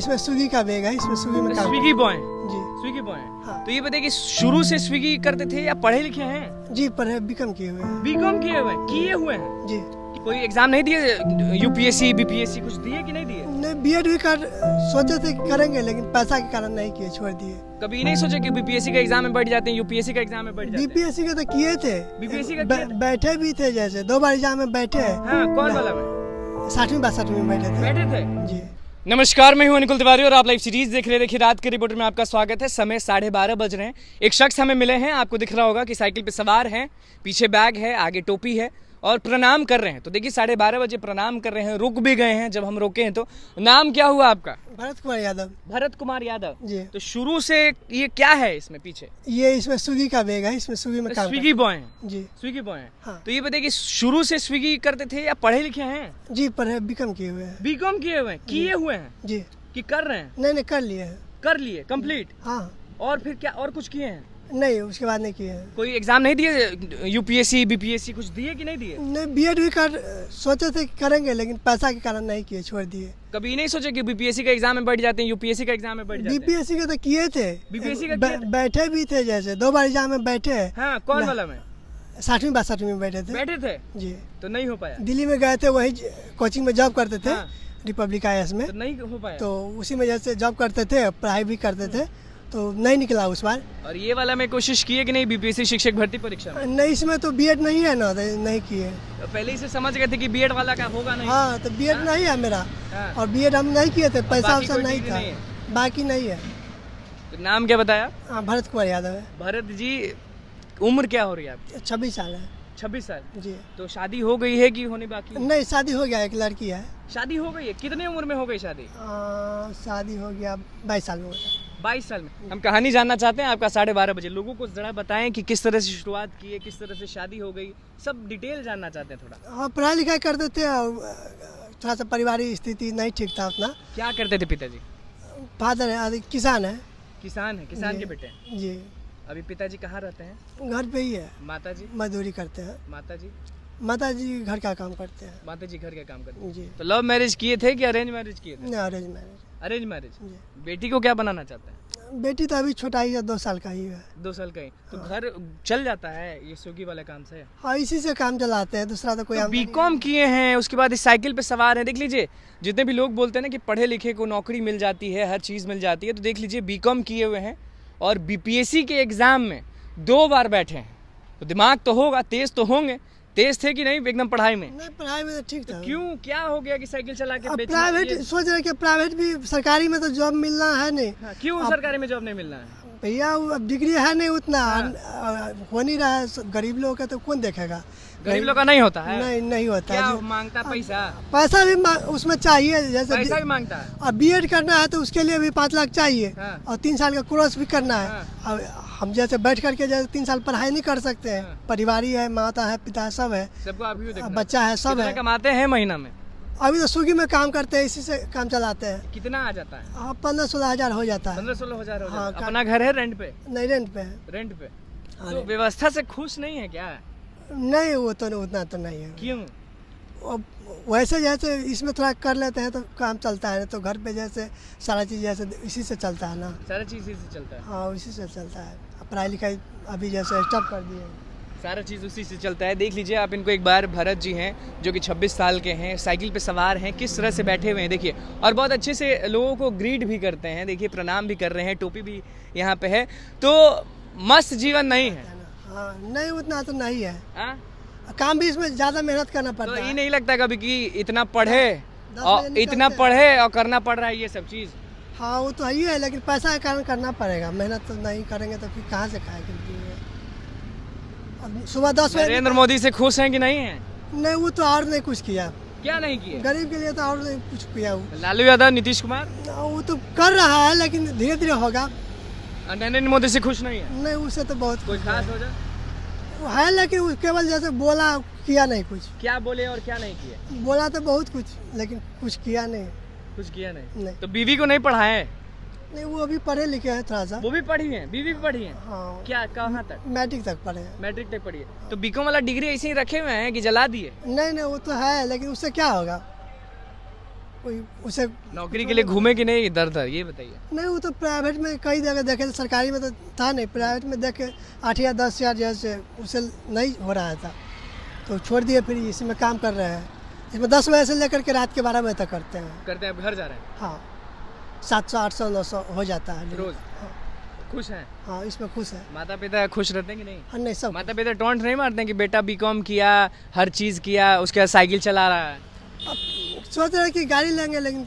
इसमें स्विगी का बैग है, इसमें स्विगी में काम स्विगी बॉय जी स्विगी बॉय है। हाँ। तो ये बताइए कि शुरू से स्विगी करते थे या पढ़े लिखे हैं? जी पढ़े बीकॉम किए हुए हैं बीकॉम किए हुए हैं। जी। कोई एग्जाम नहीं दिए? यूपीएससी बीपीएससी कुछ दिए कि नहीं दिए? नहीं बीएड भी कर सोचे थे कि करेंगे, लेकिन पैसा के कारण नहीं किए, छोड़ दिए। कभी नहीं सोचे कि बीपीएससी का एग्जाम में बैठ जाते हैं, यूपीएससी का एग्जाम में बैठ जाते हैं? बीपीएससी का तो किए थे, बीपीएससी का बैठे भी थे, जैसे 2 बार एग्जाम में बैठे हैं। हाँ, कौन वाला में? 60वीं 62वीं में बैठे थे जी। नमस्कार, मैं हूं अनिकुल तिवारी और आप लाइव सीरीज देख रहे हैं। देखिए, रात के रिपोर्टर में आपका स्वागत है। समय 12:30 बज रहे हैं। एक शख्स हमें मिले हैं, आपको दिख रहा होगा कि साइकिल पे सवार हैं, पीछे बैग है, आगे टोपी है और प्रणाम कर रहे हैं। तो देखिए 12:30 बजे प्रणाम कर रहे हैं, रुक भी गए हैं। जब हम रोके हैं तो नाम क्या हुआ आपका? भरत कुमार यादव। भरत कुमार यादव जी। तो शुरू से ये क्या है इसमें पीछे? ये इसमें स्विगी का बैग है, इसमें स्विगी में काम स्विगी बॉय है। जी। स्विगी बॉय है। हाँ। तो ये बताइए कि शुरू से स्विगी करते थे या पढ़े लिखे हैं? जी पढ़े बीकॉम किए हुए हैं। बीकॉम किए हुए हैं जी। कि कर रहे हैं? नहीं कर लिए हैं। कर लिए कंप्लीट। हाँ। और फिर क्या और कुछ किए हैं? नहीं उसके बाद नहीं किए हैं। कोई एग्जाम नहीं दिए? यूपीएससी बीपीएससी कुछ दिए कि नहीं दिए? नहीं बीएड भी कर सोचे थे कि करेंगे, लेकिन पैसा के कारण नहीं किए, छोड़ दिए। कभी नहीं सोचे कि बीपीएससी का एग्जाम में बैठ जाते हैं, यूपीएससी का एग्जाम में बैठ जाते हैं? बीपीएससी का तो किए थे, बीपीएससी का बैठे भी थे, जैसे 2 बार एग्जाम में बैठे हैं। हाँ, कौन वाला में? 60वीं 62वीं में बैठे थे जी। तो नहीं हो पाया? दिल्ली में गए थे, वही कोचिंग में जॉब करते थे। हाँ। रिपब्लिक आईएएस में तो नहीं हो पाया? तो उसी में जैसे जॉब करते थे, पढ़ाई भी करते थे, तो नहीं निकला उस बार। और ये वाला में कोशिश की है कि नहीं, बीपीएससी शिक्षक भर्ती परीक्षा में? नहीं इसमें तो बीएड नहीं है ना, नहीं किए। तो पहले ही से समझ गए थे कि बीएड वाला का होगा नहीं? हाँ तो बीएड नहीं है मेरा। हाँ। और बीएड हम नहीं किए थे, पैसा बाकी वैसा कोई नहीं डिग्री था। नहीं है? बाकी नहीं है। तो नाम क्या बताया? हाँ भरत कुमार यादव है। भरत जी, उम्र क्या हो रही है आपकी? 26 साल है 26 साल। जी। तो शादी हो गई है कि होने बाकी है? नहीं शादी हो गया, एक लड़की है। शादी हो गई है। कितने उम्र में हो गई शादी? शादी हो गया 22 साल में होता है। 22 साल में। हम कहानी जानना चाहते हैं आपका 12:30 बजे। लोगों को जरा बताएं कि किस तरह से शुरुआत की है, किस तरह से शादी हो गई, सब डिटेल जानना चाहते हैं थोड़ा। हाँ पढ़ाई लिखाई करते थे और थोड़ा सा पारिवारिक स्थिति नहीं ठीक था उतना। क्या करते थे पिताजी? फादर है किसान है। किसान है, किसान जी। के बेटे हैं। जी। अभी पिताजी कहाँ रहते हैं? घर पे ही है, माताजी? मजदूरी करते हैं। माताजी? माताजी घर का काम करते हैं। माताजी घर का काम करते हैं। जी। तो लव मैरिज किए थे कि अरेंज मैरिज किए थे? नहीं अरेंज मैरिज। Arrange marriage. जी। बेटी को क्या बनाना चाहते हैं? बेटी तो अभी छोटा ही है, 2 साल का ही है। 2 साल का ही। तो घर चल जाता है ये स्विगी वाले काम से? हाँ इसी से काम चलाते हैं, दूसरा तो कोई आमदनी बीकॉम किए हैं, उसके बाद इस साइकिल पे सवार हैं। देख लीजिए, जितने भी लोग बोलते हैं ना कि पढ़े लिखे को नौकरी मिल जाती है, हर चीज़ मिल जाती है, तो देख लीजिए बीकॉम किए हुए हैं और बीपीएससी के एग्जाम में 2 बार बैठे हैं। तो दिमाग तो होगा, तेज तो होंगे। तेज थे कि नहीं एकदम पढ़ाई में? नहीं पढ़ाई में तो ठीक था। क्यों, क्या हो गया कि साइकिल चला के बेचना? प्राइवेट ये- सोच रहे कि प्राइवेट भी, सरकारी में तो जॉब मिलना है नहीं। हाँ, क्यों सरकारी में जॉब नहीं मिलना है? भैया वो अब डिग्री है नहीं उतना, हो नहीं रहा है। गरीब लोगों का तो कौन देखेगा? गरीब लोग का नहीं होता है? नहीं होता क्या है। मांगता है? पैसा? पैसा भी उसमें चाहिए, जैसे पैसा भी मांगता है। अब बीएड करना है तो उसके लिए भी 5 लाख चाहिए। हाँ। और 3 साल का कोर्स भी करना है। हाँ। अब हम जैसे बैठ करके जैसे 3 साल पढ़ाई नहीं कर सकते हैं। हाँ। परिवार ही है, माता है, पिता है, सब है, सबको आप ही देखना है। बच्चा है, सब कितना है। कमाते हैं महीना में? अभी तो स्विगी में काम करते हैं, इसी से काम चलाते हैं। कितना आ जाता है? 15-16 हजार हो जाता है। 15-16 हजार हो हाँ, जाता है। अपना घर है रेंट पे? नहीं रेंट पे है। रेंट पे। हाँ, तो रेंट। व्यवस्था से खुश नहीं है क्या? नहीं वो तो उतना तो नहीं है। क्यों? अब वैसे जैसे इसमें थोड़ा कर लेते हैं तो काम चलता है, तो घर पे जैसे सारा चीज़ जैसे इसी से चलता है ना। सारा चीज इसी से चलता है। हाँ इसी से चलता है। पढ़ाई लिखाई अभी जैसे स्टॉप कर दिए। सारा चीज़ उसी से चलता है। देख लीजिए आप इनको एक बार। भरत जी हैं जो कि 26 साल के हैं, साइकिल पे सवार हैं, किस तरह से बैठे हुए हैं देखिए। और बहुत अच्छे से लोगों को ग्रीट भी करते हैं, देखिए प्रणाम भी कर रहे हैं, टोपी भी यहाँ पे है। तो मस्त जीवन नहीं है? हाँ नहीं उतना तो नहीं है। हाँ? काम भी इसमें ज़्यादा मेहनत करना तो पड़ता ये है। नहीं लगता कभी कि इतना पढ़े 10 और बजे इतना निकलते पढ़े और करना पड़ रहा है ये सब चीज़? हाँ वो तो ही है, लेकिन पैसा के कारण करना पड़ेगा। मेहनत तो नहीं करेंगे तो फिर कहाँ से खाएंगे? अब सुबह 10 बजे नरेंद्र मोदी से खुश हैं कि नहीं हैं? नहीं वो तो और नहीं कुछ किया। क्या नहीं किए? गरीब के लिए तो और नहीं कुछ किया वो। लालू यादव, नीतीश कुमार? वो तो कर रहा है, लेकिन धीरे धीरे होगा। और नरेंद्र मोदी से खुश नहीं है? नहीं उससे तो बहुत कोई कुछ खास वजह? है, लेकिन वो केवल जैसे बोला, किया नहीं कुछ। क्या बोले और क्या नहीं किए? बोला तो बहुत कुछ, लेकिन कुछ किया नहीं। कुछ किया नहीं। नहीं। तो बीवी को नहीं पढ़ाए? नहीं वो अभी पढ़े लिखे हैं थोड़ा सा। वो भी पढ़ी हैं, बीवी भी पढ़ी हैं? हाँ क्या, कहाँ तक? मैट्रिक तक पढ़े हैं। मैट्रिक तक पढ़ी है। तो बीकॉम वाला डिग्री ऐसे ही रखे हुए हैं कि जला दिए? नहीं वो तो है, लेकिन उससे क्या होगा? कोई उसे नौकरी के लिए घूमे कि नहीं इधर उधर, ये बताइए। नहीं, वो तो प्राइवेट में कई जगह देखे, सरकारी में तो था नहीं, प्राइवेट में देखे 8 या 10 हज़ार जैसे उसे नहीं हो रहा था तो छोड़ दिए, फिर इसी में काम कर रहे हैं। इसमें 10 बजे से लेकर के रात के 12 बजे तक करते हैं। अब घर जा रहे हैं? हाँ, 700 800 900 हो जाता है रोज। हाँ, खुश हैं? हाँ, इसमें खुश है। माता पिता खुश रहते हैं कि नहीं? हाँ, नहीं सब माता पिता टॉन्ट नहीं मारते हैं कि बेटा बीकॉम किया, हर चीज़ किया, उसके बाद साइकिल चला रहा है? अब सोच रहे कि गाड़ी लेंगे, लेकिन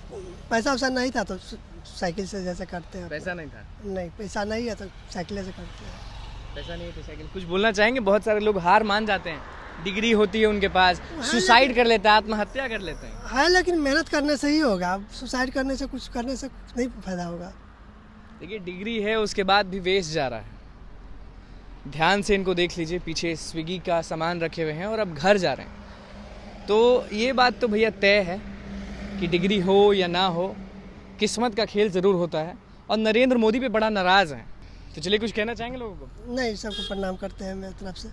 पैसा वैसा नहीं था तो साइकिल से जैसे करते हैं। पैसा नहीं था? नहीं, पैसा नहीं है तो साइकिल से करते हैं। पैसा नहीं है तो साइकिल। कुछ बोलना चाहेंगे? बहुत सारे लोग हार मान जाते हैं, डिग्री होती है उनके पास, सुसाइड कर लेते हैं, आत्महत्या कर लेते हैं। है, लेकिन मेहनत करने से ही होगा। अब सुसाइड करने से कुछ नहीं फायदा होगा। देखिए डिग्री है उसके बाद भी वेस्ट जा रहा है। ध्यान से इनको देख लीजिए, पीछे स्विगी का सामान रखे हुए हैं और अब घर जा रहे हैं। तो ये बात तो भैया तय है कि डिग्री हो या ना हो, किस्मत का खेल ज़रूर होता है। और नरेंद्र मोदी पे बड़ा नाराज़ हैं। तो चलिए कुछ कहना चाहेंगे लोगों को? नहीं, सबको प्रणाम करते हैं मेरी तरफ से।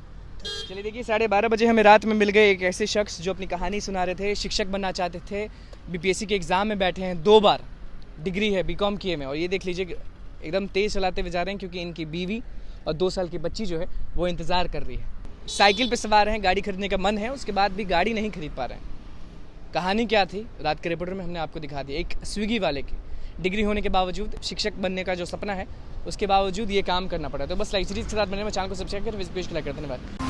चलिए देखिए 12:30 बजे हमें रात में मिल गए एक ऐसे शख्स जो अपनी कहानी सुना रहे थे। शिक्षक बनना चाहते थे, बीपीएससी के एग्ज़ाम में बैठे हैं, 2 बार डिग्री है बीकॉम किए में, और ये देख लीजिए एकदम तेज़ चलाते हुए जा रहे हैं क्योंकि इनकी बीवी और 2 साल की बच्ची जो है वो इंतज़ार कर रही है। साइकिल पे सवार हैं, गाड़ी खरीदने का मन है, उसके बाद भी गाड़ी नहीं खरीद पा रहे हैं। कहानी क्या थी रात के रिपोर्टर में हमने आपको दिखा दी। एक स्विगी वाले की डिग्री होने के बावजूद, शिक्षक बनने का जो सपना है उसके बावजूद ये काम करना पड़ा। तो बस लाइव सीरीज के साथ बने में चैनल को सब्सक्राइब कर, फेसबुक पेज को लाइक कर। धन्यवाद।